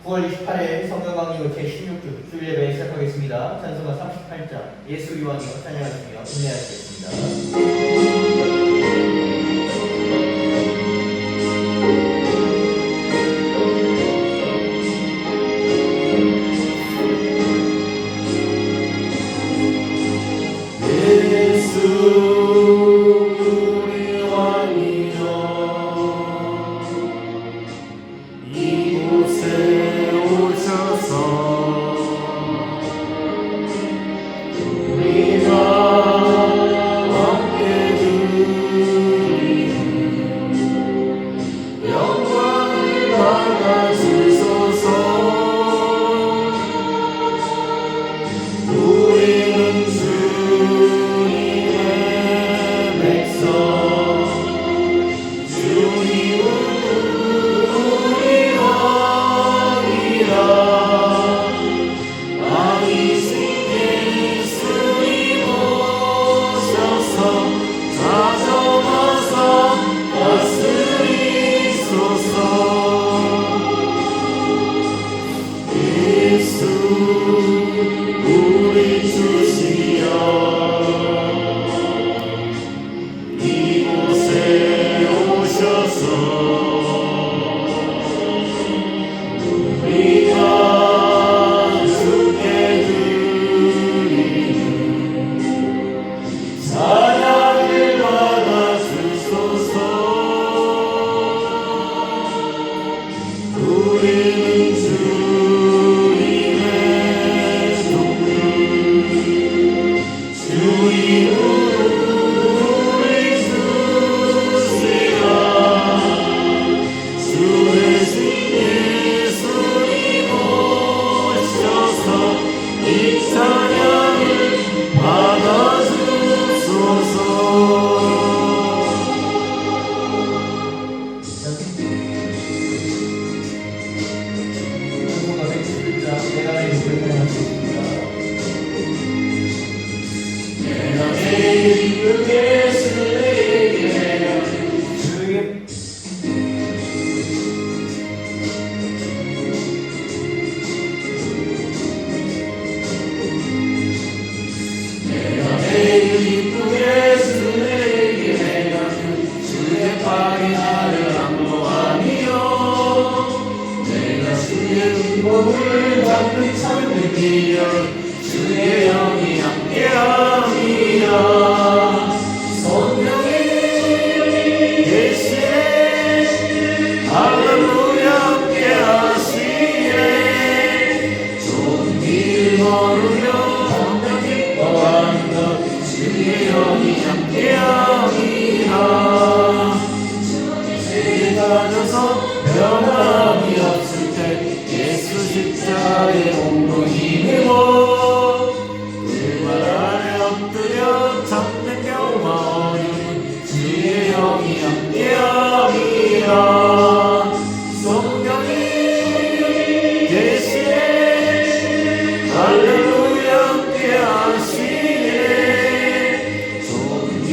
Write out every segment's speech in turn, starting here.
9월 28일 성경 강의 제16주 주일예배 시작하겠습니다. 찬송가 38장 예수 요한이여 찬양하시며 인내하시겠습니다. 주의 영이 함께함이라. 성령이 계시네. 할렐루야 함께하시네. 좋은 길 걸으며 성령 기뻐한다. 주의 영이 함께함이라. 죄 가져서 변함이 없을 때 예수 십자가에 온 힘입어 그 말 아래 엎드려 잡는 병과 어둠은 주의 영이 함께함이라. 성령이 계시네. 할렐루야 함께하시네. 좋은 길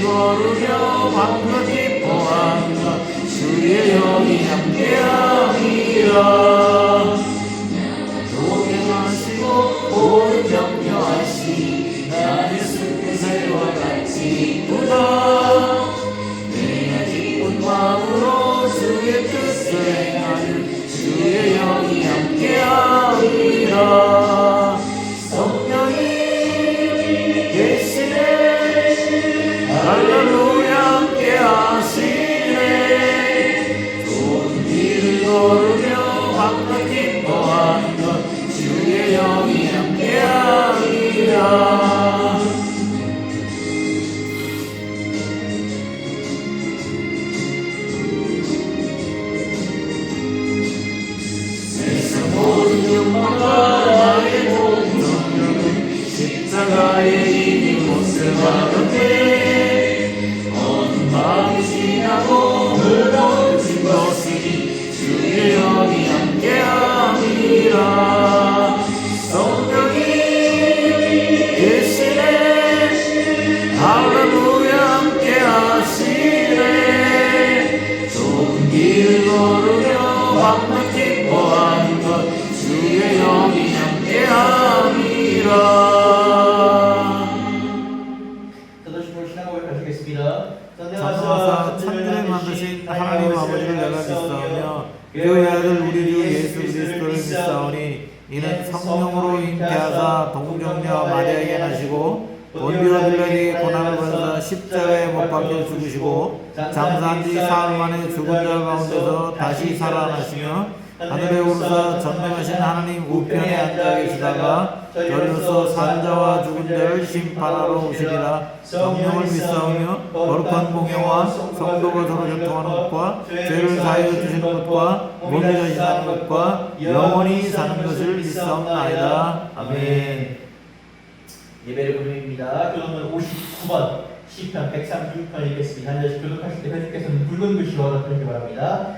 걸으며 방금 기뻐한다. 주의 영이 함께함이라. 오늘 격려하시 나의 승세와 같이 이쁘다. 내가 기쁜 마음으로 주의 뜻을 행하는 주의 영이 함께함이라. 성령이 계시네. 할렐루야 함께하시네. 좋은 길을 걸으며 방금 기뻐하는 것 주의 영이 함께하리라. 세상 모든 욕망과 나의 동정력은 십자가의 이미 못을 받았네. 어둠 밤이 지나고 무거운 짐 벗으니 주의 영이 함께함이라. 성령이 계시네. 할렐루야 함께하시네. 좋은 길 걸으며 밤낮 기뻐하는 것 주의 영이 함께함이라. 저도식으로 신앙고백 하시겠습니다. 전능하사 천지를 만드신 하나님 아버지를 내가 믿사오며 그 아들 우리 주 예수 그리스도를 믿사오니 이는 성령으로 잉태하사 동정녀 마리아에게 나시고 본디오 빌라에게 고난을 받으사 십자가에 못 박혀 죽으시고 장사한 지 사흘 만에 죽은 자 가운데서 다시 살아나시며 하늘에 오르사 전능하신 하나님 우편에 앉아 계시다가 저리로서 산 자와 죽은 자를 심판하러 오시리라. 성령을 믿사오며 거룩한 공예와 성도가 서로 교통하는 것과 죄를 사하여 주시는 것과 몸이 다시 사는 것과 영원히 사는 것을 믿사옵나이다. 아멘. 예배를 보내드립니다. 교독문 59번 시편 136편 읽겠습니다. 한 절씩 교독하실 때 회장께서는 붉은 글씨로 얻어드리기 바랍니다.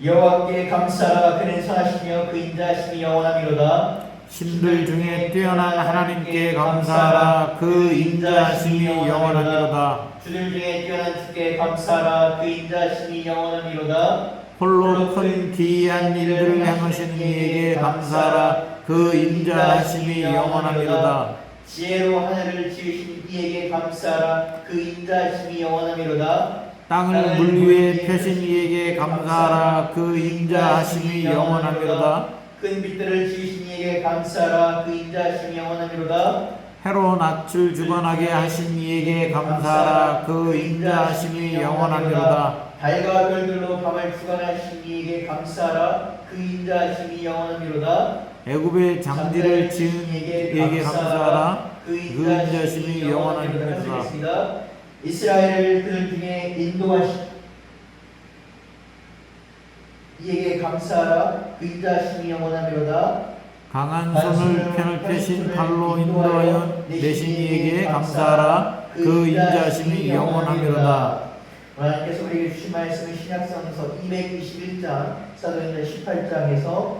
여호와께 감사하라. 그는 선하시며 그 인자하심이 영원하미로다. 신들 중에 뛰어난 하나님께 감사하라. 그 인자하심이 영원하미로다. 주들 중에 뛰어난 주께 감사하라. 그 인자하심이 영원하미로다. 홀로 큰 기이한 일들을 행하시는 이에게 감사하라. 그 인자하심이 영원하미로다. 지혜로 하늘을 지으신 이에게 감사하라. 그 인자하심이 영원하미로다. 땅을 물 위에 펴신 이에게 감사하라. 그 인자하심이 영원하미로다. 큰 빛들을 지으신 이에게 감사하라. 그 인자하심이 영원하미로다. 해로 낯을 주관하게 하신 이에게 감사하라. 그 인자하심이 영원하미로다. 달과 별들로 밤을 주관하신 이에게 감사하라. 그 인자하심이 영원하미로다. 애굽의 장지를 지은 이에게 감사하라. 그 인자하심이 영원하미로다. 이스라엘을 그들 중에 인도하신 이에게 감사하라. 그 인자하심이 영원하미로다. 강한 손을 편을 펴신 팔로 인도하여 내신 이에게 감사하라. 그 인자하심이 영원하미로다. 하나님께서 우리에게 주신 말씀은 신약성서 221장 사도행전 18장에서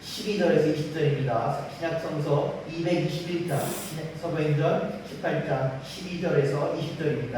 12절에서 20절입니다. 신약성서 221장 사도행전 18장 12절에서 20절입니다.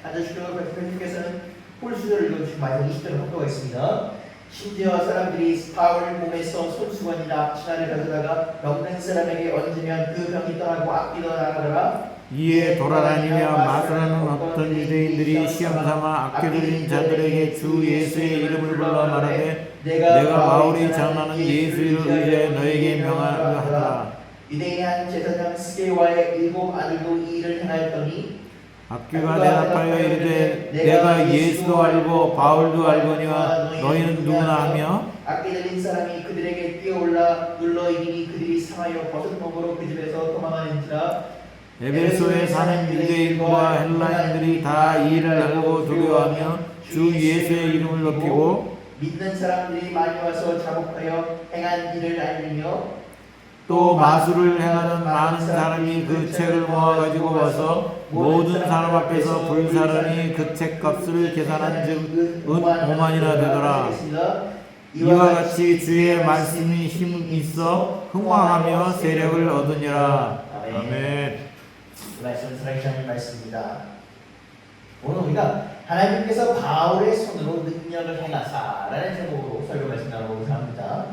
안전시켜서 백성님께서는 홀수절을 읽어주신 말씀 20절을 확보가 있습니다. 심지어 사람들이 바울 몸에서 손수건이나 치나를 가져다가 병든 사람에게 얹으면 그 병이 떠나고 악기도 나가더라. 이에 돌아다니며 마술하는 어떤 유대인들이 시험삼아 아껴들인 자들에게 주 예수의 이름을 불러 말하되 내가 바울이 전하는 예수를 의지하여 너에게 명하노라. 유대인의 한 제사장 스게와의 7 아들도 이 일을 행하였더니 악귀가 대답하여 이르되 내가 예수도 알고 바울도 알거니와 너희는 누구나 하며 악기 들린 사람이 그들에게 뛰어올라 눌러 이기니 그들이 상하여 버섯 몸으로 그 집에서 도망하는지라. 에베소에 사는 유대인과 헬라인들이 다 이 일을 알고 두려워하며 주 예수의 이름을 높이고 믿는 사람들이 많이 와서 자복하여 행한 일을 알리며 또 마술을 행하는 많은 사람이 그 책을 모아가지고 와서 모든 사람 앞에서 불사르니 그 책값을 계산한 즉 5만이나 되더라. 이와 같이 주의 말씀이 힘 있어 흥왕하며 세력을 얻으니라. 아멘. 그 말씀은 살아계신 말씀입니다. 오늘 우리가 하나님께서 바울의 손으로 능력을 행하사라는 제목으로 설교 말씀 나눠보고자 합니다.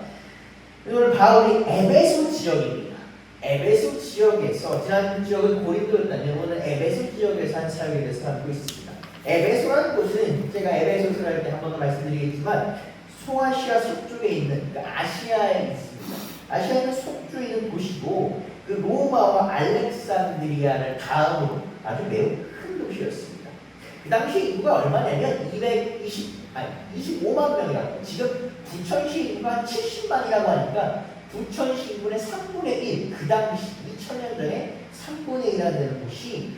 오늘 바울이 에베소 지역입니다. 에베소 지역에서 지난 지역은 고린도였다면 오늘 에베소 지역에서 한 사역에 대해서 살고 있습니다. 에베소라는 곳은 제가 에베소를 할 때 한 번 더 말씀드리겠지만 소아시아 속쪽에 있는 아시아에 있습니다. 아시아는 속주에 있는 도시고 그 로마와 알렉산드리아를 다음으로 아주 매우 큰 도시였습니다. 그 당시 인구가 얼마냐면 25만 명이라고. 지금 부천시 인구가 한 70만이라고 하니까 부천시 인구의 3분의 1, 그 당시 2000년 전에 3분의 1이나 되는 곳이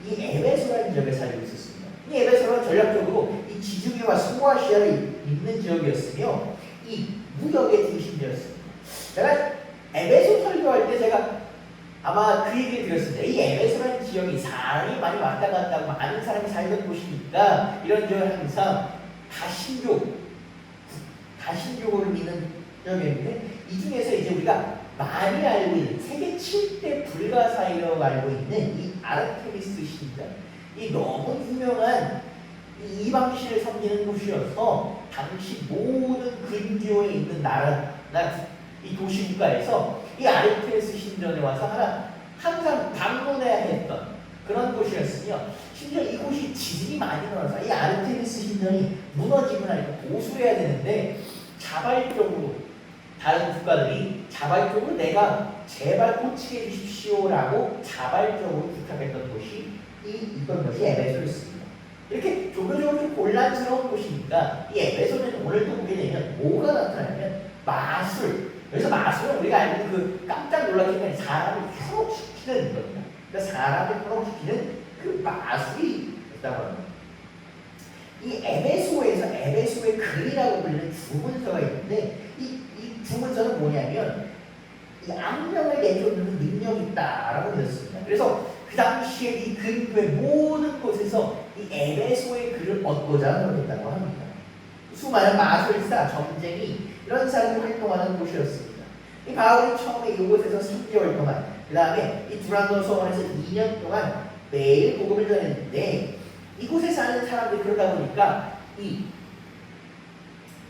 이 에베소라는 지역에 살고 있었습니다. 이 에베소는 전략적으로 이 지중해와 소아시아를 잇는 지역이었으며 이 무역의 중심지였습니다. 제가 에베소 설교할 때 제가 아마 그 얘기를 드렸습니다. 이 에베소라는 지역이 사람이 많이 왔다 갔다 하고 많은 사람이 살던 곳이니까 이런 지역은 항상 다신교를 믿는 지역이었는데 이 중에서 이제 우리가 많이 알고 있는 세계 7대 불가사의라고 알고 있는 이 아르테미스 신전, 이 너무 유명한 이 이방신을 섬기는 곳이어서 당시 모든 근교에 있는 이 도시국가에서 이 아르테미스 신전에 와서 항상 방문해야 했던 그런 곳이었으며, 심지어 이곳이 지진이 많이 일어나서 이 아르테미스 신전이 무너지고 나니까 보수해야 되는데, 자발적으로 다른 국가들이 자발적으로 내가 제발 고치게 해주십시오라고 자발적으로 부탁했던 곳이 이건 것이 에베소였습니다. 이렇게 종교적으로 좀 곤란스러운 곳이니까 이 에베소는 오늘도 보게 되면 뭐가 나타나냐면 마술. 그래서 마술은 우리가 알고 있는 그 깜짝 놀라키는 사람을 현혹시키는 겁니다. 그러니까 사람을 현혹시키는 그 마술이 있다고 합니다. 이 에베소의 글이라고 불리는 주문서가 있는데, 이 주문서는 뭐냐면 이 악령을 내쫓는 능력이 있다라고 믿었습니다. 그래서 그 당시에 이 근교의 모든 곳에서 이 에베소의 글을 얻고자 노력했다고 합니다. 수많은 마술사, 점쟁이 이런 사람이 활동하는 곳이었습니다. 이 바울이 처음에 이곳에서 3개월 동안, 그 다음에 이 두란노 서원에서 2년 동안 매일 복음을 전했는데, 이곳에 사는 사람들이 그러다 보니까 이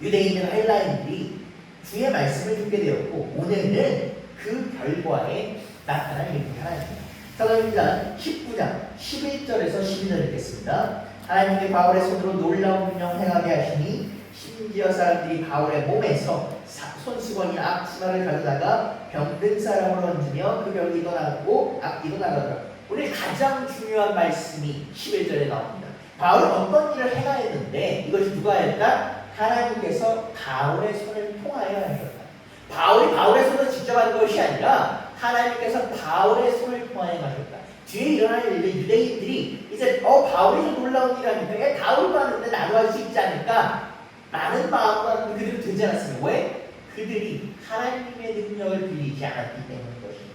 유대인이나 헬라인들이 주의 말씀을 듣게 되었고, 오늘은 그 결과에 나타난 일이 하나입니다. 사도행전 19장 11절에서 12절 읽겠습니다. 하나님께 바울의 손으로 놀라운 운명을 행하게 하시니 심지어 사람들이 바울의 몸에서 손수건이나 앞치마를 가져다가 병든 사람을 얹으며 그 병이 떠나고 악기도 나가더라. 오늘 가장 중요한 말씀이 11절에 나옵니다. 바울은 어떤 일을 행하였는데 이것이 누가 했다? 하나님께서 바울의 손을 통하여 하셨다. 바울이 바울의 손을 직접 한 것이 아니라 하나님께서 바울의 손을 통하여 하셨다. 뒤에 일어날 일들, 유대인들이 이제 바울이 좀 놀라운 일을 하니까 바울도 하는데 나도 할 수 있지 않을까? 라는 마음으로 그들은 되지 않았습니다. 왜? 그들이 하나님의 능력을 빌리지 않았기 때문인 것입니다.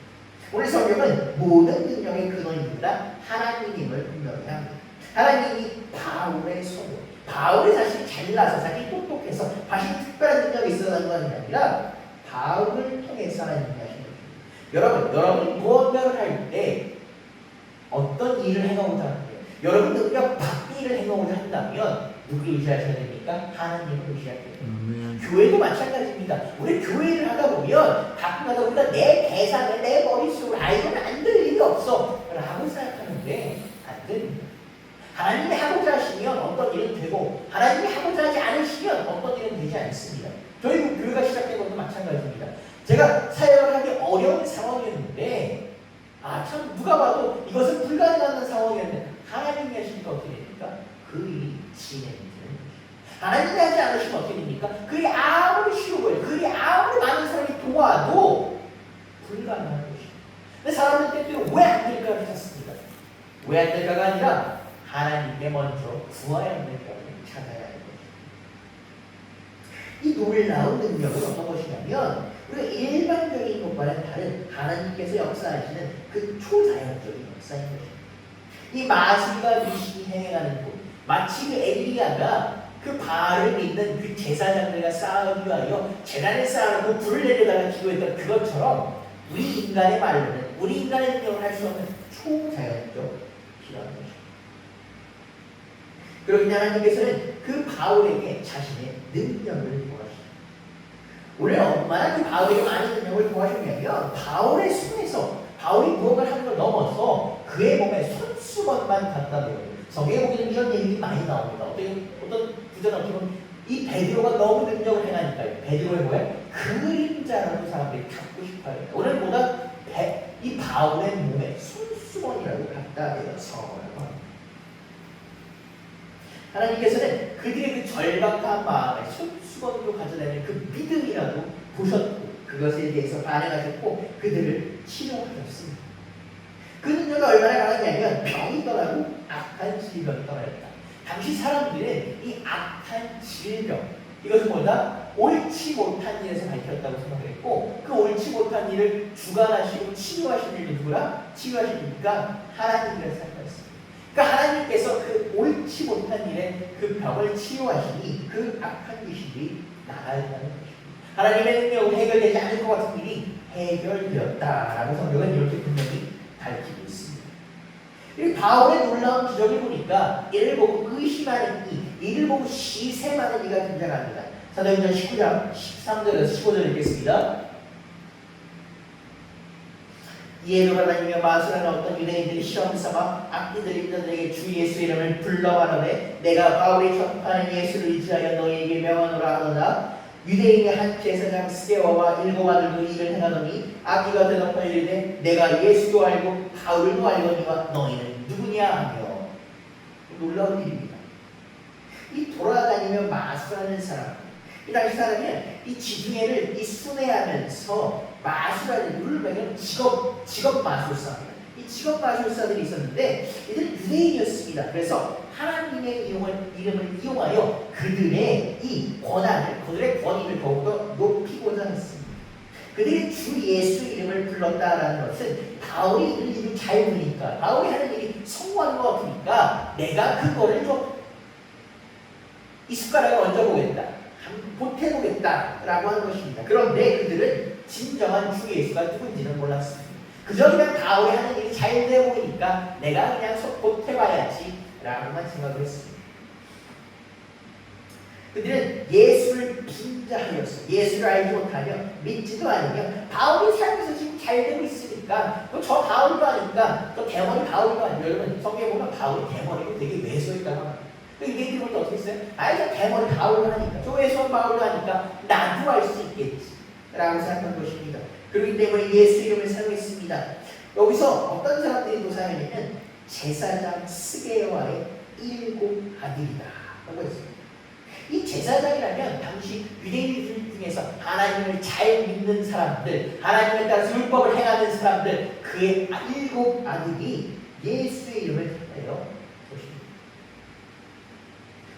오늘 성경은 모든 능력의 근원입니다. 하나님임을 분명히 합니다. 하나님이 바울의 손으로, 바울이 사실 잘나서 사실 똑똑해서 사실 특별한 능력이 있어서는 것이 아니라 바울을 통해서 하나님이 하신 것입니다. 여러분이 무언가를 할 때 어떤 일을 행하고자 하는데요? 여러분 능력 밖의 일을 행하고자 한다면 누구를 의지하셔야 됩니까? 하나님을 의지해야 됩니다. 교회도 마찬가지입니다. 우리 교회를 하다 보면 가끔가다 우리가 내 계산을 내 머릿속으로 이건 안 될 일이 없어 라고 생각하는데 안 됩니다. 하나님이 하고자 하시면 어떤 일은 되고, 하나님이 하고자 하지 않으시면 어떤 일은 되지 않습니다. 저희 교회가 시작된 것도 마찬가지입니다. 제가 사역을 하기 어려운 상황이었는데 참 누가 봐도 이것은 불가능한 상황이었는데 하나님이 하시니까 어떻게 됩니까? 그 일이 진행이 되는 것입니다. 하나님이 하지 않으시면 어떻게 됩니까? 그게 아무리 쉬워 보여요. 그게 아무리 많은 사람이 도와도 불가능한 것입니다. 근데 사람들 때문에 왜 안 될까 하셨습니다. 왜 안 될까가 아니라 하나님께 먼저 구해야 하는 것을 찾아야 하는 것입니다. 이 놀라운 능력은 어떤 것이냐면 우리가 일반적인 것과는 다른 하나님께서 역사하시는 그 초자연적인 역사인 것입니다. 이 마술과 미신이 행해가는 곳, 마치 그 엘리야가 그 바알을 믿는 그 제사장들과 싸우기 위하여 제단에 쌓아놓고 불을 내려다가 기도했던 그것처럼 우리 인간의 말로는, 우리 인간의 능력을 할 수 없는 초자연적 필요한 것입니다. 그러기 때문에 하나님께서는 그 바울에게 자신의 능력을 부어주십니다. 오늘 얼마나 그 바울에게 많은 능력을 부어주냐면 바울의 손에서 바울이 무언가를 하는 걸 넘어서 그의 몸에 손수건만 갖다 대요. 성경에 보기에는 이런 얘기들이 많이 나옵니다. 어떤 구절을 보면 이 베드로가 너무 능력을 행하니까요. 베드로의 뭐예요? 그림자라고 사람들이 갖고 싶어요. 오늘보다 이 바울의 몸에 손수건이라고 갖다 대서 합니다. 하나님께서는 그들의 그 절박한 마음에 손수건으로 가져다니는 그 믿음이라도 보셨고 그것에 대해서 반응하셨고 그들을 치료하셨습니다. 그 능력이 얼마나 강하냐면 병이 떠나고 악한 질병이 떠나였다. 당시 사람들은 이 악한 질병, 이것은 뭐다? 옳지 못한 일에서 밝혔다고 생각했고 그 옳지 못한 일을 주관하시고 치료하신 일도 누구라? 치료하시니까 하나님이라고 생각했습니다. 그러니까 하나님께서 그 옳지 못한 일에 그 병을 치료하시니 그 악한 귀신이 나가야 한다는 것입니다. 하나님의 능력으로 해결되지 않을 것 같은 일이 해결되었다라고 성경은 이렇게 분명히 밝히고 있습니다. 이 바울의 놀라운 기적을 보니까 이를 보고 의심하는 이를 보고 시샘하는 이가 등장합니다. 사도행전 19장 13절에서 15절 읽겠습니다. 이에 돌아다니며 마술하는 어떤 유대인들이 시험 삼아 악기들 있는 자들에게 주 예수 이름을 불러 말하되 내가 바울이 전파하는 예수를 의지하여 너희에게 명하노라 하노라. 유대인의 한 제사장 스데와와 7 아들도 이를 행하더니 악기가 대답하여 이르되 내가 예수도 알고 바울도 알거니와 너희는 누구냐 하며. 놀라운 일입니다. 이 돌아다니며 마술하는 사람, 이 당시 사람은 이 지중해를 이 순회하면서 마술하는 룰을 직업 마술사입니다. 이 직업 마술사들이 있었는데 이들은 유대인이었습니다. 그래서 하나님의 이름을 이용하여 그들의 이 권한을, 그들의 권위를 더욱더 높이고자 했습니다. 그들이 주 예수 이름을 불렀다라는 것은 바울이 이들 일을 잘 보니까, 바울이 하는 일이 성공하는 것 같으니까 내가 그거를 좀 이 숟가락을 얹어보겠다, 보태보겠다라고 하는 것입니다. 그런데 그들은 진정한 주 예수가 누군지는 몰랐습니다. 그저 그냥 바울이 하는 일이 잘 돼 보이니까 내가 그냥 보태봐야지 라고만 생각을 했습니다. 그들은 예수를 빈자하였어. 예수를 알지 못하며 믿지도 않으며 바울이 살면서 지금 잘 되고 있으니까 또 저 바울도 아니까 또 대머리 바울도 아니고, 여러분 성경에 보면 바울이 대머리고 되게 왜소했다고 합니다. 이게 들을 때 어떻게 했어요? 저 대머리 바울도 하니까, 저 왜소한 바울도 하니까 나도 할 수 있겠지 라고 생각한 것입니다. 그렇기 때문에 예수 이름을 사용했습니다. 여기서 어떤 사람들이 또 사용했냐면 제사장 스게와의 7 아들이다 라고 했습니다. 이 제사장이라면 당시 유대인들 중에서 하나님을 잘 믿는 사람들, 하나님에 따라서 율법을 행하는 사람들, 그의 7 아들이 예수의 이름을 택하여 보십니다.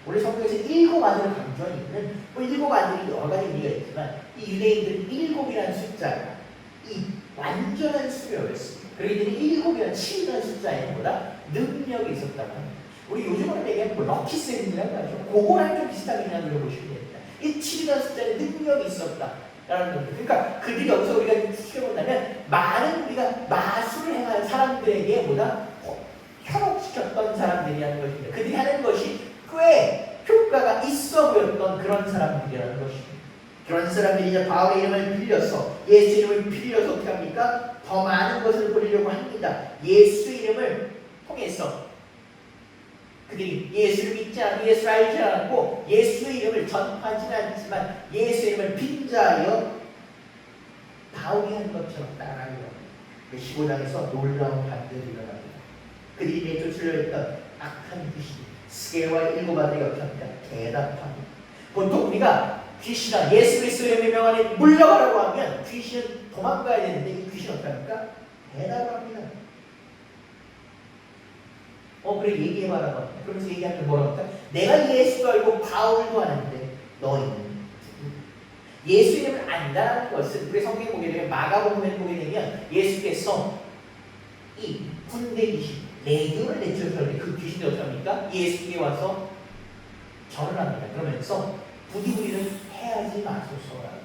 우리 성경에서 7 아들을 강조한 이유는 7 아들이 여러 가지 의미가 있지만 이 유대인들 7이라는 숫자가 이 완전한 수명이었습니다. 그들이 7이라는 7이라는 숫자에는 뭐다? 능력이 있었다고 합니다. 우리 요즘으로 얘기하면 럭키 세븐이라고 하죠. 그거랑 좀 비슷하게 그냥 눌러보시면 됩니다. 이 7이라는 숫자에 능력이 있었다라는 겁니다. 그러니까 그들이 여기서 우리가 추측해본다면 많은 우리가 마술을 행하는 사람들에게 뭐다? 현혹시켰던 사람들이라는 것입니다. 그들이 하는 것이 꽤 효과가 있어 보였던 그런 사람들이라는 것입니다. 그런 사람들이 이제 바울의 이름을 빌려서, 예수 이름을 빌려서 어떻게 합니까? 더 많은 것을 보리려고 합니다. 예수 이름을 통해서 그들이 예수를 믿지 않고 예수를 알지 않고 예수의 이름을 전파하지는 않지만 예수 이름을 빈자하여 바울이 한 것처럼 따라하는 겁니다. 15장에서 놀라운 반전이 일어납니다. 그들이 내쫓으려 했던 악한 귀신 스게와 7 아들이 어떻게 합니까? 대답합니다. 보통 우리가 귀신아 예수 그리스도의 명령 안에 물러가라고 하면 귀신은 도망가야 되는데 이 귀신은 어떻게 합니까? 대답합니다. 그래 얘기해봐라고 합니다. 그러면서 얘기하면 뭐라고 할까? 내가 예수도 알고 바울도 아는데 너희는 예수 이름을 안다는 것은, 우리 성경에 보게 되면 마가복음에 보게 되면 예수께서 이 군대 귀신 레기온을 내쫓으셨는데 그 귀신이 어떻게 합니까? 예수께 와서 절을 합니다. 그러면서 부디 우리를 해하지 마소서라고.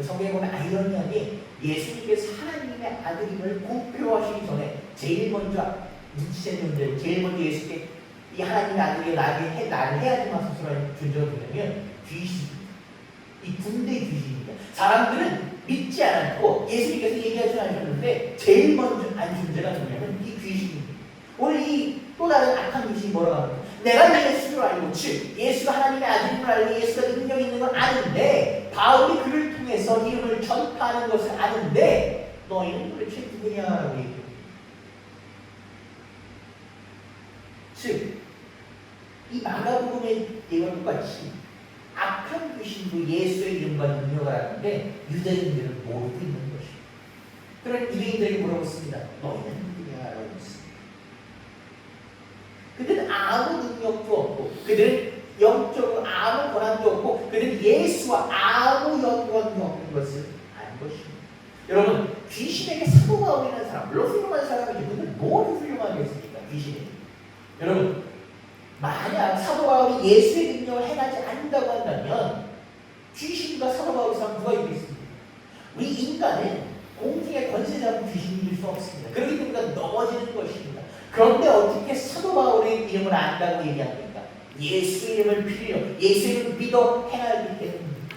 성경에 보면 아이러니하게 예수님께서 하나님의 아들임을 공표하시기 전에 제일 먼저 눈치채는 제일 먼저 예수께 이 하나님의 아들이 나를 해하지 마소서라는 존재가 되면 귀신, 이 군대 귀신입니다. 사람들은 믿지 않았고 예수님께서 얘기하지 않으셨는데 제일 먼저 안 존재가 누구냐면 이 귀신입니다. 오늘 이 또 다른 악한 귀신이 뭐라고 합니까? 내가 예수를 알고, 즉 예수가 하나님의 아들임을 알고 예수가 능력이 있는 걸 아는데 바울이 그를 통해서 이름을 전파하는 것을 아는데 너희는 도대체 누구냐라고 얘기해요. 즉 이 마가복음의 예와 똑같이 악한 귀신도 예수의 이름과 능력을 아는데 유대인들은 모르고 있는 것입니다. 그런 유대인들에게 물어봤습니다. 너희는 누구냐라고 했습니다. 그들은 아무 능력도 없고 그들은 영적으로 아무 권한도 없고 그들은 예수와 아무 연관도 없는 것을 아는 것입니다. 여러분 귀신에게 사고 바울이라는 사람, 물론 훌륭한 사람이지 근데 뭘 훌륭하겠습니까? 귀신이. 여러분 만약 사도 바울이 예수의 능력을 행하지 않는다고 한다면 귀신과 사도 바울의 사람 누가 이기겠습니까? 우리 인간은 공중의 권세 잡은 귀신이 이길 수 없습니다. 그렇기 때문에 넘어지는 것입니다. 그런데 어떻게 사도 바울의 이름을 안다고 얘기합니까? 예수 이름을 빌려, 예수 이름을 믿어 행하기 때문입니다.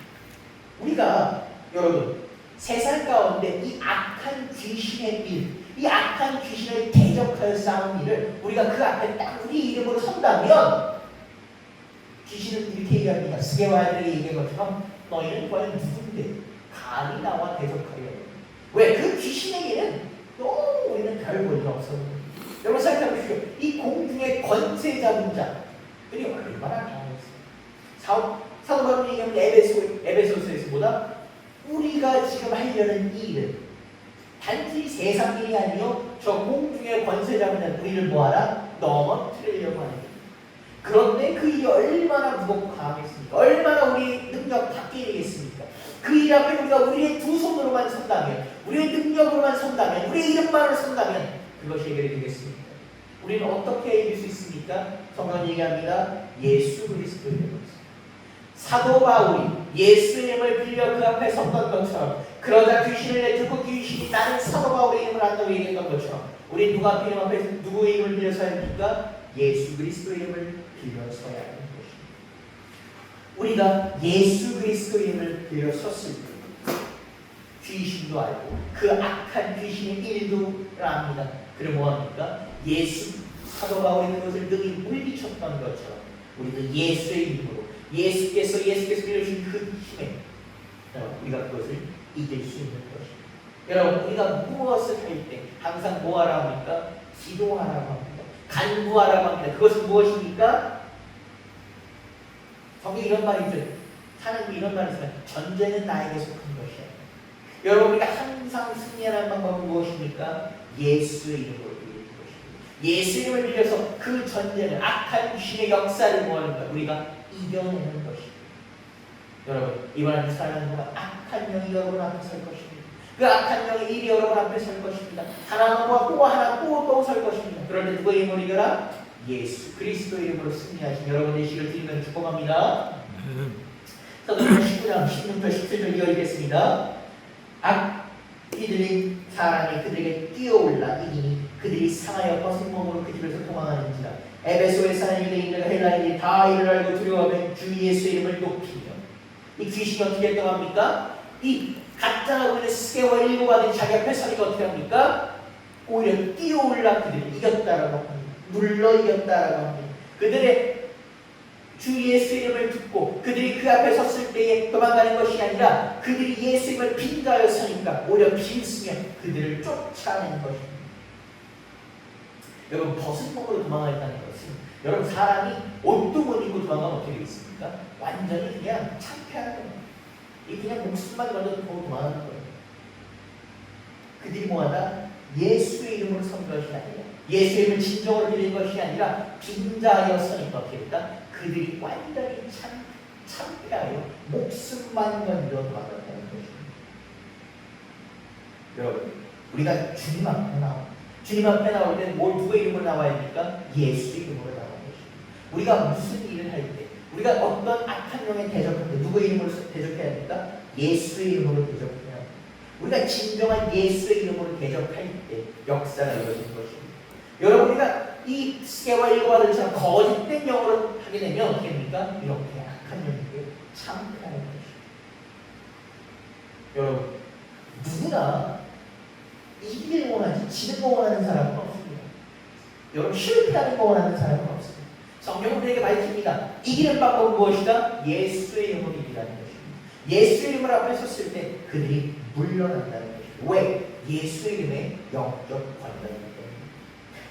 우리가 여러분 세상 가운데 이 악한 귀신의 일, 이 악한 귀신을 대적하여 싸운 일을 우리가 그 앞에 딱 우리 이름으로 선다면 귀신은 이렇게 얘기합니다. 스게와 아들에게 얘기한 것처럼 너희는 과연 누군데 감히 나와 대적하려. 왜? 그 귀신에게는 너무 우리는 별 볼일 없었는데. 여러분 생각해보십시오. 이 공중의 권세 잡은 자들이 얼마나 강했어요. 사도 바울이 얘기하면 에베소서에서보다 우리가 지금 하려는 이 일은 단지 세상 일이 아니요 저 공중의 권세 잡은 자 우리를 뭐하라? 넘어뜨리려고 하는 일. 그런데 그 일이 얼마나 무겁고 강하겠습니까? 얼마나 우리 능력 밖에 되겠습니까? 그 일 앞에 우리가 우리의 두 손으로만 선다면, 우리의 능력으로만 선다면, 우리의 이름만으로 선다면 그것이 해결이 되겠습니까? 우리는 어떻게 이길 수 있습니까? 성경 얘기합니다. 예수 그리스도의 이름으로. 사도 바울이 예수 이름을 빌려 그 앞에 섰던 것처럼, 그러자 귀신을 내쫓고 귀신이 나는 사도 바울의 이름을 안다고 얘기했던 것처럼, 우리 누가 이름 앞에서 누구의 이름을 빌려 서야 합니까? 예수 그리스도의 이름을 빌려 서야 하는 것입니다. 우리가 예수 그리스도의 이름을 빌려 섰을 때 귀신도 알고 그 악한 귀신의 일도 압니다. 그럼 뭐합니까? 예수 사도 바울이 그것을 능히 물리쳤던 것처럼 우리도 예수의 이름으로 예수께서 빌려주신 그 힘에 우리가 그것을 이길 수 있는 것입니다. 여러분 우리가 무엇을 할 때 항상 뭐하라고 합니까? 기도하라고 합니다. 간구하라고 합니다. 그것은 무엇입니까? 성경에 이런 말이 있죠. 하나님이 이런 말이 있어요. 전쟁은 나에게 속한 것이야. 여러분 우리가 항상 승리하는 방법은 무엇입니까? 예수의 이름으로 빌리는 것입니다. 예수 이름을 빌려서 그 전쟁을 악한 귀신의 역사를 뭐하는 거야? 우리가 이겨내는 것입니다. 여러분 이번 한 주 살아가는 동안 악한 영이 여러분 앞에 설 것입니다. 그 악한 영의 일이 여러분 앞에 설 것입니다. 하나님과 또 하나 또 설 것입니다. 그런데 누구의 이름으로 이겨라? 예수 그리스도의 이름으로 승리하신 여러분의 시를 드리면 축복합니다. 서두르면 19장 16절 17절 이어지겠습니다. 이들이 사람이 그들에게 뛰어올라 이기니 그들이 상하여 벗은 몸으로 그 집에서 도망하는지라. 에베소에 사는 유대인들과 헬라인들이 다 이를 알고 두려워하며 주 예수의 이름을 높이며. 이 귀신이 어떻게 했다고 합니까? 이 가짜라고 하는 스게와 일곱 아들이 자기 앞에 서니까 어떻게 합니까? 오히려 뛰어올라 그들을 이겼다라고 합니다. 물러 이겼다라고 합니다. 그들의 주 예수 이름을 듣고 그들이 그 앞에 섰을 때에 도망가는 것이 아니라 그들이 예수 이름을 빈가하여 서니까 오히려 빈쓰며 그들을 쫓아내는 것입니다. 여러분 벗은 몸으로 도망가겠다는 것은 여러분 사람이 옷도 못 입고 도망가면 어떻게 되겠습니까? 완전히 그냥 창피한 거예요. 이 그냥 목숨만 걸려도 보고 도망가는 거예요. 그들이 뭐하다? 예수의 이름으로 선 것이 아니라 예수의 이름을 진정으로 빌린 것이 아니라 빈자하여 서니까 어떻게 될까? 그들이 완전히 창피하여 목숨만 걸려 도망간다는 것입니다. 여러분 우리가 주님 앞에 주님 앞에 나올 때는 누구의 이름으로 나와야 합니까? 예수의 이름으로 나와야 합니다. 우리가 무슨 일을 할 때, 우리가 어떤 악한 영에 대적할 때 누구의 이름으로 대적해야 합니까? 예수의 이름으로 대적해야 합니다. 우리가 진정한 예수의 이름으로 대적할 때 역사가 이루어지는 것입니다. 여러분 우리가 이 스게와 일과들처럼 거짓된 영으로 하게 되면 어떻게 됩니까? 이렇게 악한 영에게 창피하는 것입니다. 여러분 누구나 이기길 원하지 지는 거 원하는 사람은 없습니다. 여러분 실패하는 거 원하는 사람은 없습니다. 성경은 우리에게 밝힙니다. 이기는 방법은 무엇이다? 예수의 이름으로 이기라는 것입니다. 예수의 이름을 앞에 섰을 때 그들이 물러난다는 것입니다. 왜? 예수의 이름에 영적 권능이기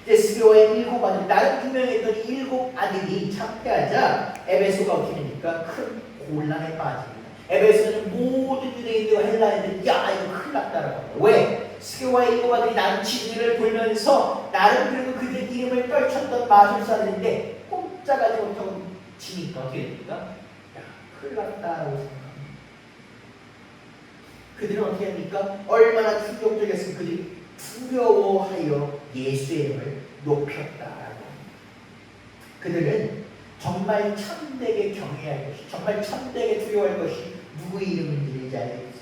때문에. 스게와의 일곱 아들, 나름 유명했던 일곱 아들이 창피하자 에베소가 어떻게 됩니까? 큰 곤란에 빠집니다. 에베소는 모든 유대인들과 헬라인들이 야 이거 큰일 났다라고 합니다. 왜? 스게와의 일곱 아들이 나름 진리를 돌면서 나름 그리고 그들 이름을 떨쳤던 마술사들인데 꼼짝하지 못하고 지니까 어떻게 됩니까? 야 큰일 났다라고 생각합니다. 그들은 어떻게 합니까? 얼마나 충격적이었으면 그들이 두려워하여 예수의 이름을 높였다라고 합니다. 그들은 정말 참되게 경외할 것이, 정말 참되게 두려워할 것이 누구의 이름인지 알겠습니다.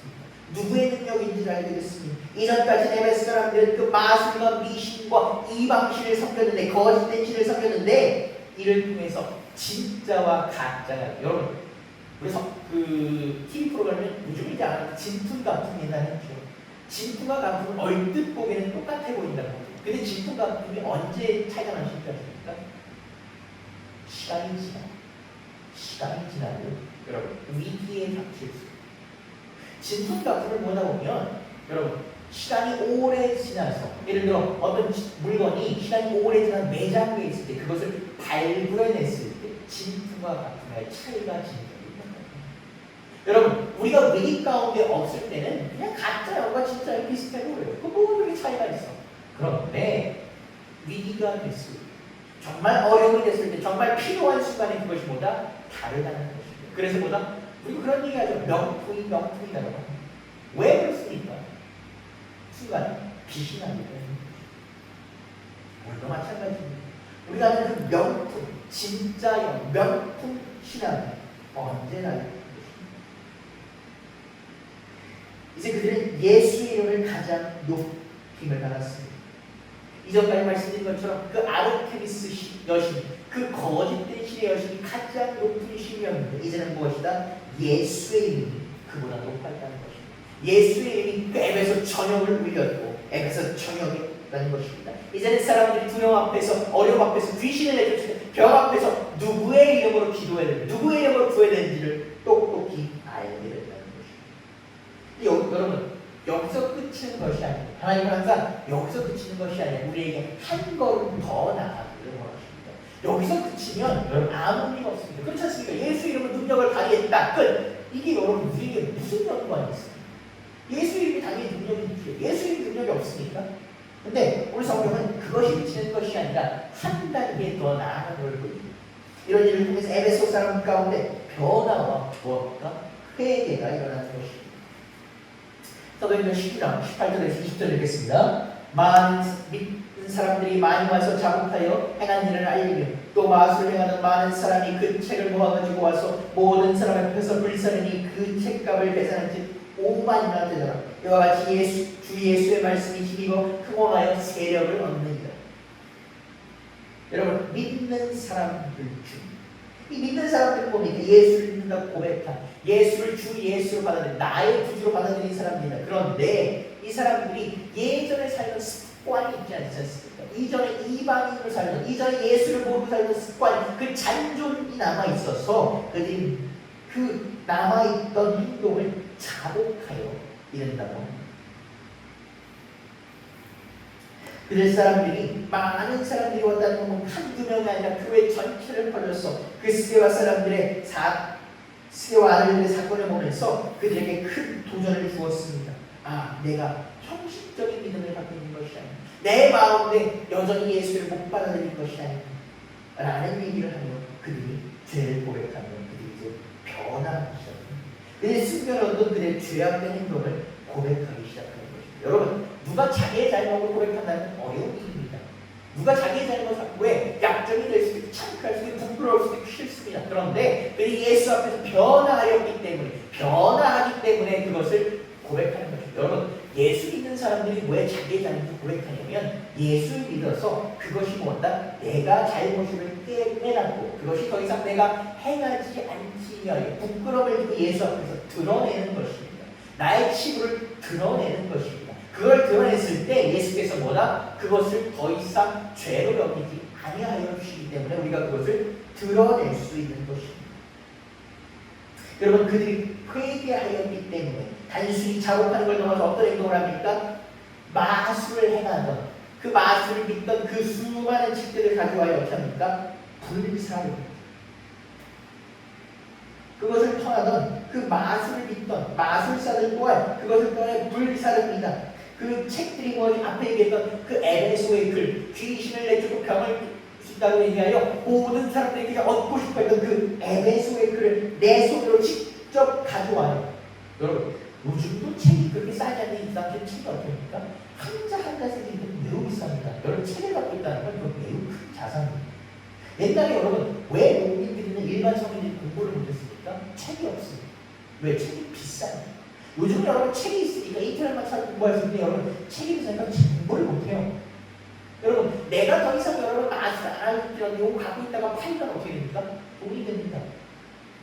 누구의 능력인지를 알게 됐습니다. 이전까지 에베소 사람들은 그 마술과 미신과 이방신을 섬겼는데, 거짓된 신을 섬겼는데, 이를 통해서 진짜와 가짜가, 여러분 그래서 그 TV 프로그램은 요즘이지 않아도 진품과 가품이라는 했죠. 진품과 가품은 얼뜻 보기에는 똑같아 보인다고. 근데 진품과 가품이 언제 차이가 나는지 아십니까? 시간이 지나도 여러분 위기에 닥칠 수. 진품 가품을 보다 보면 여러분 시간이 오래 지나서, 예를 들어 어떤 물건이 시간이 오래 지나 매장에 있을 때 그것을 발굴해냈을 때 진품과 가품의 차이가 진짜. 여러분 우리가 위기 가운데 없을 때는 그냥 가짜형과 진짜형 비슷해 보여요. 그 모든 게 차이가 있어. 그런데 위기가 됐을 때, 정말 어려움이 됐을 때, 정말 필요한 순간에 그것이 뭐다? 다르다는 것입니다. 그래서 뭐다? 우리가 그런 얘기하죠. 명품이라고. 왜 그렇습니까? 순간 빛이 나기 때문에. 오늘도 마찬가지입니다. 우리가 하는 그 명품, 진짜형, 명품 신앙은 언제나 이제 그들은 예수의 이름을 가장 높임을 받았습니다. 이전까지 말씀드린 것처럼 그 아르테미스 여신, 그 거짓된 신의 여신이 가장 높은 신이었는데, 이제는 무엇이다? 예수의 이름이 그보다 높았다는 것입니다. 예수의 이름이 그 에베소 전역을 울렸고, 에베소 전역이라는 것입니다. 이제는 사람들이 두려움 앞에서, 어려움 앞에서, 귀신을 내쫓을 때, 병 앞에서 누구의 이름으로 기도해야 되는지, 누구의 이름으로 구해야 되는지를 똑똑히 알게 된다는 것입니다. 여러분 여기서 그치는 것이 아니고, 하나님은 항상 여기서 그치는 것이 아니라 우리에게 한 걸음 더 나아가기를 원하십니다. 여기서 그치면 여러분 아무 의미가 없습니다. 그렇지 않습니까? 예수 이름으로 능력을 발휘했다. 끝. 이게 여러분 우리에게 무슨 연관이 있습니까? 예수 이름이 당연히 능력이 있죠. 예수 이름 능력이 없습니까? 근데 우리 성경은 그것이 그치는 것이 아니라 한 단계 더 나아가는 걸 보여줍니다. 이런 일을 통해서 에베소 사람 가운데 변화와 무엇과 회개가 일어나는 것입니다. 사도행전 12장 18절에서 20절 읽겠습니다. 많은 믿는 사람들이 많이 와서 자국하여 행한 일을 알리며 또 마술을 행하는 많은 사람이 그 책을 모아가지고 와서 모든 사람 앞에서 불사르니 그 책값을 계산한지 5만이나 되더라. 이와 같이 주 예수의 말씀이 힘입어 흥원하여 세력을 얻느니라. 여러분 믿는 사람들 중, 이 믿는 사람들은 뭡니까? 예수를 믿는다고 고백한, 예수를 주 예수로 받아들인, 나의 구주로 받아들인 사람들이다. 그런데 이 사람들이 예전에 살던 습관이 있지 않습니까? 이전에 이방인으로 살던, 이전에 예수를 모르고 살던 습관, 그 잔존이 남아있어서 그들이 그 남아있던 행동을 자복하여 이른다고 합니다. 그들 사람들이, 많은 사람들이 왔다는 건 한두 명이 아니라 교회 전체를 벌려서 그 스데와 사람들의 스데와 아들들의 사건을 보면서 그들에게 큰 도전을 주었습니다. 내가 형식적인 믿음을 갖고 있는 것이 아니라 내 마음에 여전히 예수를 못 받아들인 것이 아니라 라는 얘기를 하며 그들이 죄를 고백하며 그들이 이제 변하기 시작합니다. 그들이 숨겨놓던 그들의 죄악된 행동을 고백하기 시작합니다. 여러분 누가 자기의 잘못을 고백한다는 어려운 일입니다. 누가 자기의 잘못을 왜 약점이 될 수도 있고 창피할 수도 있고 부끄러울 수도 있고 싫습니다. 그런데 그들이 예수 앞에서 변화하기 때문에 그것을 고백하는 것입니다. 여러분 예수 믿는 사람들이 왜 자기의 잘못을 고백하냐면 예수를 믿어서 그것이 뭐다? 내가 잘못을 깨닫고 그것이 더 이상 내가 행하지 않지며 부끄러움을 두고 예수 앞에서 드러내는 것입니다. 나의 치부를 드러내는 것입니다. 그걸 드러냈을 때 예수께서 뭐다? 그것을 더 이상 죄로 여기지 아니하여 주시기 때문에 우리가 그것을 드러낼 수 있는 것입니다. 여러분 그들이 회개하였기 때문에 단순히 자복하는 걸 넘어서 어떤 행동을 합니까? 마술을 행하던, 그 마술을 믿던 그 수많은 책들을 가져와야 어떻게 합니까? 불사릅니다. 그것을 통하던 그 마술을 믿던 마술사들 또한 그것을 통해 불사릅니다. 그 책들이 뭐지? 앞에 얘기했던 그 에베소의 글, 귀신을 내쫓고 병을 주다고 얘기하여 모든 사람들에게 얻고 싶어 했던 그 에베소의 글을 내 손으로 직접 가져와요. 여러분 요즘도 책이 그렇게 싸지 않는 이상 책이 어떻습니까? 한 자 색이 매우 비쌉니다. 여러분 책을 갖고 있다는 건 그건 매우 큰 자산입니다. 옛날에 여러분 왜 농민들이나 일반 서민들이 공부를 못했습니까? 책이 없습니다. 왜? 책이 비쌉니다. 요즘 여러분 책이 있으니까 인터넷만 찾고 공부할 수 있는데 여러분 책이 있으니까 공부를 못해요. 여러분 내가 더 이상 여러분 마술 안 할지라도 이거 갖고 있다가 팔면 어떻게 됩니까? 돈이 됩니다.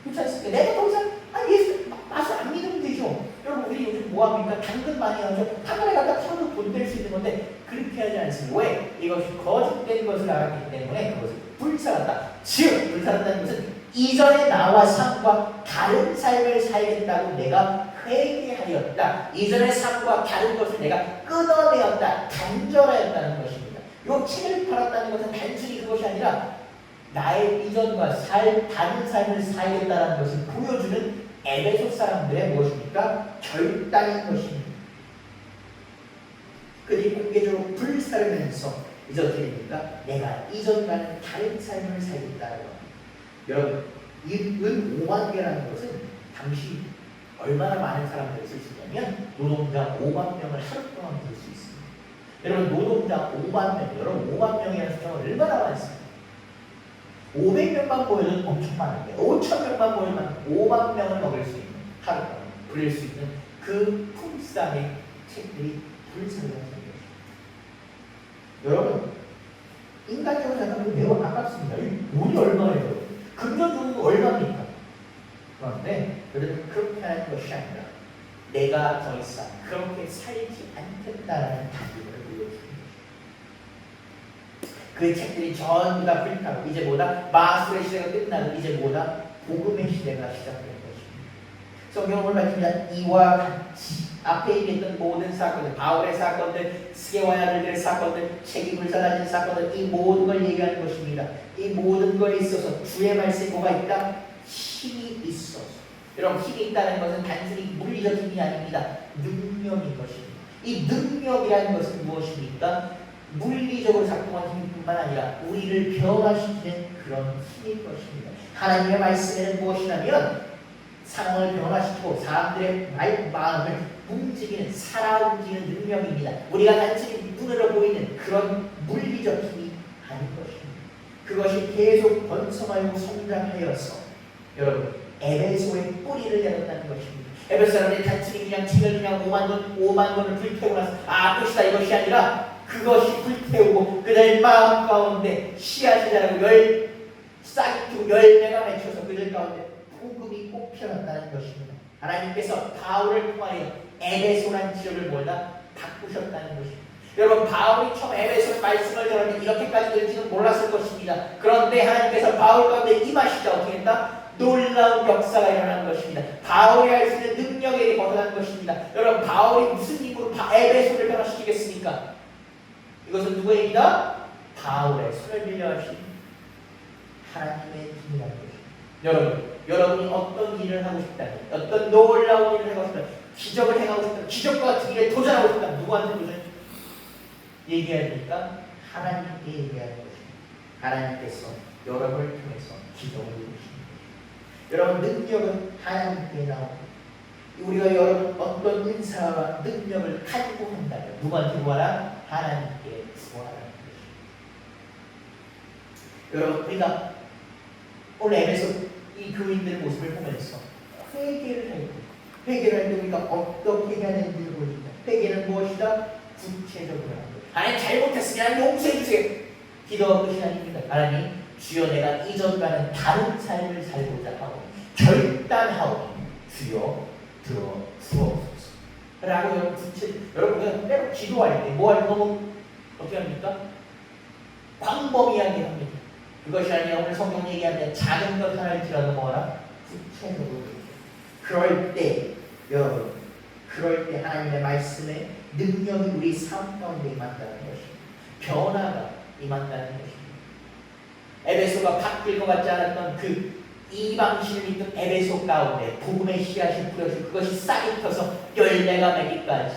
그렇지 않습니까? 내가 더 이상 예수 마술 안 믿으면 되죠. 여러분 우리 요즘 뭐합니까? 당근 많이 하죠. 하늘에 갖다 팔아도 돈 될 수 있는 건데 그렇게 하지 않습니다. 왜? 이것이 거짓된 것을 알았기 때문에 그것을 불살았다. 즉 불살았다는 것은 이전에 나와 삶과 다른 삶을 살겠다고 내가 회개하였다. 이전의 삶과 다른 것을 내가 끊어내었다. 단절하였다는 것입니다. 이 책을 팔았다는 것은 단순히 그것이 아니라 나의 이전과 다른 삶을 살겠다는 것을 보여주는 에베소 사람들의 무엇입니까? 결단인 것입니다. 그들이 공개적으로 불사르면서 이제 어떻게 됩니까? 내가 이전과는 다른 삶을 살겠다는 것. 여러분, 이 은 5만 개라는 것은 당시 얼마나 많은 사람들을 쓸 수 있냐면 노동자 5만 명을 하루 동안 볼 수 있습니다. 여러분 노동자 5만 명, 여러분 5만 명이라는 숫자가 얼마나 많습니까? 500명만 모여도 엄청 많은데 5,000명만 모이면 5만 명을 먹일 수 있는 하루 동안 부릴 수 있는 그 품상의 책들이 불사르는 것입니다. 여러분 인간적으로 생각하면 매우 아깝습니다. 돈이 얼마예요? 금전적으로 얼마입니까? 그런데 그들은 그렇게 하는 것이 아니라 내가 더 이상 그렇게 살지 않겠다라는 다짐을 보여줍니다. 그 책들이 전부 다 불타고 이제 뭐다? 마술의 시대가 끝나고 이제 뭐다? 복음의 시대가 시작된 것입니다. 성경을 말씀하면 이와 같이 앞에 얘기했던 모든 사건들, 바울의 사건들, 스게와 야들의 사건들, 책이 불사라진 사건들, 이 모든 걸 얘기하는 것입니다. 이 모든 거에 있어서 주의 말씀이 뭐가 있다? 힘이 있어서. 여러분 힘이 있다는 것은 단순히 물리적 힘이 아닙니다. 능력인 것입니다. 이 능력이라는 것은 무엇입니까? 물리적으로 작동한 힘뿐만 아니라 우리를 변화시키는 그런 힘인 것입니다. 하나님의 말씀에는 무엇이냐면 상황을 변화시키고 사람들의 마음을 움직이는 살아 움직이는 능력입니다. 우리가 단순히 눈으로 보이는 그런 물리적 힘이 아닌 것입니다. 그것이 계속 번성하고 성장하여서 여러분 에베소의 뿌리를 열었다는 것입니다. 에베소 사람들이 단순히 그냥 책을 그냥 5만 권을 불태우고 나서 끝이다 이것이 아니라 그것이 불태우고 그들 마음 가운데 씨앗이 자라고 싹이 트고 열매가 맺혀서 그들 가운데 복음이 꽃피어났다는 것입니다. 하나님께서 바울을 통하여 에베소란 지역을 뭐다? 바꾸셨다는 것입니다. 여러분 바울이 처음 에베소 말씀을 들었는데 이렇게까지 될지는 몰랐을 것입니다. 그런데 하나님께서 바울 가운데 임하시자 어떻게 했다? 놀라운 역사가 일어난 것입니다. 바울이 할 수 있는 능력에 거듭난 것입니다. 여러분 바울이 무슨 힘으로 에베소를 변화시키겠습니까? 이것은 누구의 힘이다? 바울의 손을 빌려 하신 하나님의 힘이라는 것입니다. 여러분이 어떤 일을 하고 싶다면 어떤 놀라운 일을 하고 싶다면 기적을 행하고 싶다면 기적과 같은 일에 도전하고 싶다면 누구한테 도전? 얘기해야 되니까 하나님께 얘기하는 것입니다. 하나님께서 여러분을 통해서 기적을 이루십니다. 여러분 능력은 하나님께 나옵니다. 우리가 여러분 어떤 은사와 능력을 간구한다면 누구한테 구하라? 하나님께 구하라는 것입니다. 여러분 우리가 오늘 에베소 이 교인들의 모습을 보면서 회개를 할 때 우리가 어떻게 해야 되는지를 보여줍니다. 회개는 무엇이다? 구체적으로 하는 것. 하나님 잘못했으면 용서해 주세요. 기도가 끝이 아닙니다. 하나님 주여 내가 이전과는 다른 삶을 살고자 하고 결단하오 주여 들어주옵소서 라고 여러분 때로 기도할 때 뭐 하는 거 어떻게 합니까? 광범위하게 합니다. 그것이 아니라 오늘 성경 얘기하는데 작은 것 하나일지라도 뭐하라? 구체적으로. 그럴 때 여러분 하나님의 말씀에 능력이 우리 삶 가운데 임한다는 것입니다. 변화가 임한다는 것입니다. 에베소가 바뀔 것 같지 않았던 그 이방신을 믿는 에베소 가운데 복음의 씨앗이 뿌려서 그것이 싹이 펴서 열매가 맺기까지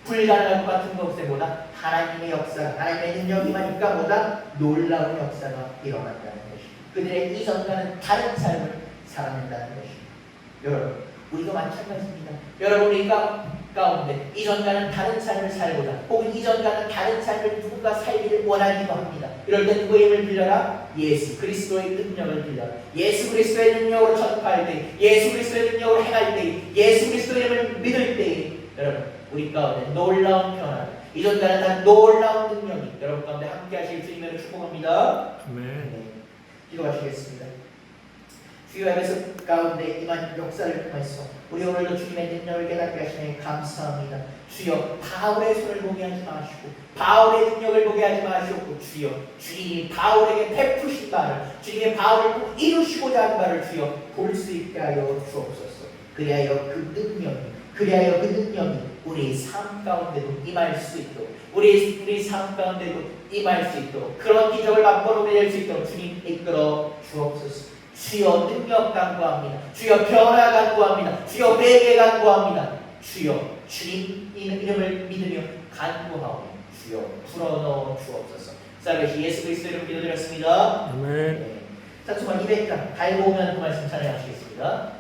불가능할 것 같은 것에 보다 하나님의 역사가 하나님의 능력이 임하니까 보다 놀라운 역사가 일어난다는 것입니다. 그들의 이전과는 다른 삶을 살아낸다는 것입니다. 여러분 우리도 마찬가지입니다. 여러분 우리가 가운데 이전과는 다른 삶을 살고자 혹은 이전과는 다른 삶을 누군가 살기를 원하기도 합니다. 이럴 때 누구의 힘을 빌려라? 예수 그리스도의 능력을 빌려라. 예수 그리스도의 능력으로 전파할 때, 예수 그리스도의 능력으로 행할 때, 예수 그리스도의 힘을 믿을 때 여러분 우리 가운데 놀라운 변화, 이전과는 다 놀라운 능력이 여러분 가운데 함께 하실 주님을 축복합니다. 아멘. 기도하시겠습니다. 주여 안에서 가운데 임한 역사를 통해서 우리 오늘도 주님의 능력을 깨닫게 하시니 감사합니다. 주여 바울의 손을 보게 하지 마시고 바울의 능력을 보게 하지 마시고 주여 주님이 바울에게 베푸신 바를 주님의 바울을 꼭 이루시고자 하는 바를 주여 볼 수 있게 하여 주옵소서. 그리하여 그 능력이 우리 삶 가운데도 임할 수 있도록 우리 삶 가운데도 임할 수 있도록 그런 기적을 맛보게 될 수 있도록 주님 이끌어 주옵소서. 주여 능력 간구합니다. 주여 변화 간구합니다. 주여 회개 간구합니다. 주여 주님 이름을 믿으며 간구하오니 주여 불어넣어 주옵소서. 살아계신 예수 그리스도 이름 기도드렸습니다. 아멘. 네. 찬송가 200장 달고 오면 그 말씀 찬양하시겠습니다.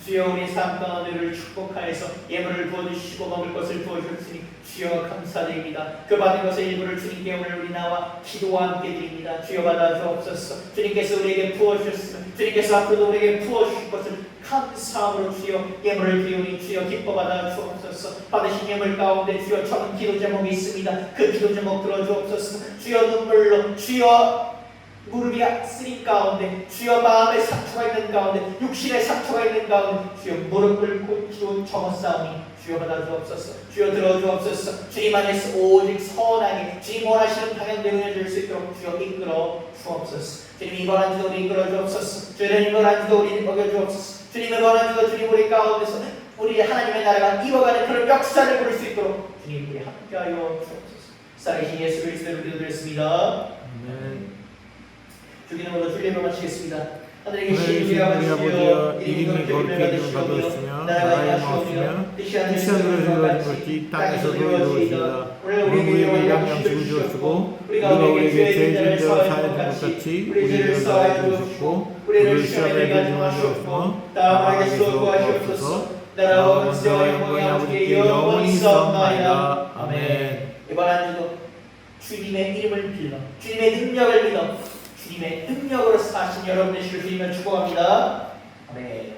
주여 우리 삶 가운데를 축복하여서 예물을 부어주시고 먹을 것을 부어주셨으니 주여 감사드립니다. 그 받은 것의 일부를 주님께 오늘 우리 나와 기도와 함께 드립니다. 주여 받아 주옵소서. 주님께서 우리에게 부어주셨으면 주님께서 앞으로도 우리에게 부어주실 것을 감사함으로 주여 예물을 드리오니 주여 기뻐 받아 주옵소서. 주옵소서. 받으신 예물 가운데 주여 적은 기도 제목이 있습니다. 그 기도 제목 들어주옵소서. 주여 눈물로 주여 무릎이 쓰린 가운데 주여 마음의 상처가 있는 가운데 육신의 상처가 있는 가운데 주여 무릎 꿇고 기도 적었사오니 주여 받아주옵소서. 주여 들어주옵소서. 주님 안에서 오직 선하게 주님 원하시는 방향대로 해줄 수 있도록 주여 이끌어 주옵소서. 주님 이번 한 주도 우리 이끌어 주옵소서. 주님 이번 한 주도 우리 먹여 주옵소서. 주님 이번 한 주도 주님 우리 가운데서 우리 하나님의 나라가 이뤄가는 그런 역사를 부를 수 있도록 주님 우리 함께하여 주옵소서. 살아계신 예수 그리스도를 기도드렸습니다. 주기는 걸로 주례를 마치겠습니다. 하늘에 계신 우리 아버지여 이름이 거룩히 받으시며 나라가 임하시오며 뜻이 하늘에서 이루어진 것이 땅에서도 이루어지이다. 오늘 우리에게 양식을 주옵시고 우리가 우리에게 죄를 사하여 준 것 같이 우리를 사하여 주옵시고 우리를 시험에 들지 마시옵시고 다만 하게서 구하시옵소서. 나라와 권세와 영광이 아버지께 영원히 있사옵나이다. 아멘. 이번 한 주도 주님의 이름을 빌러 주님의 능력을 믿어 주님의 능력으로 사신 여러분 되시길 주님을 축복합니다. 아멘.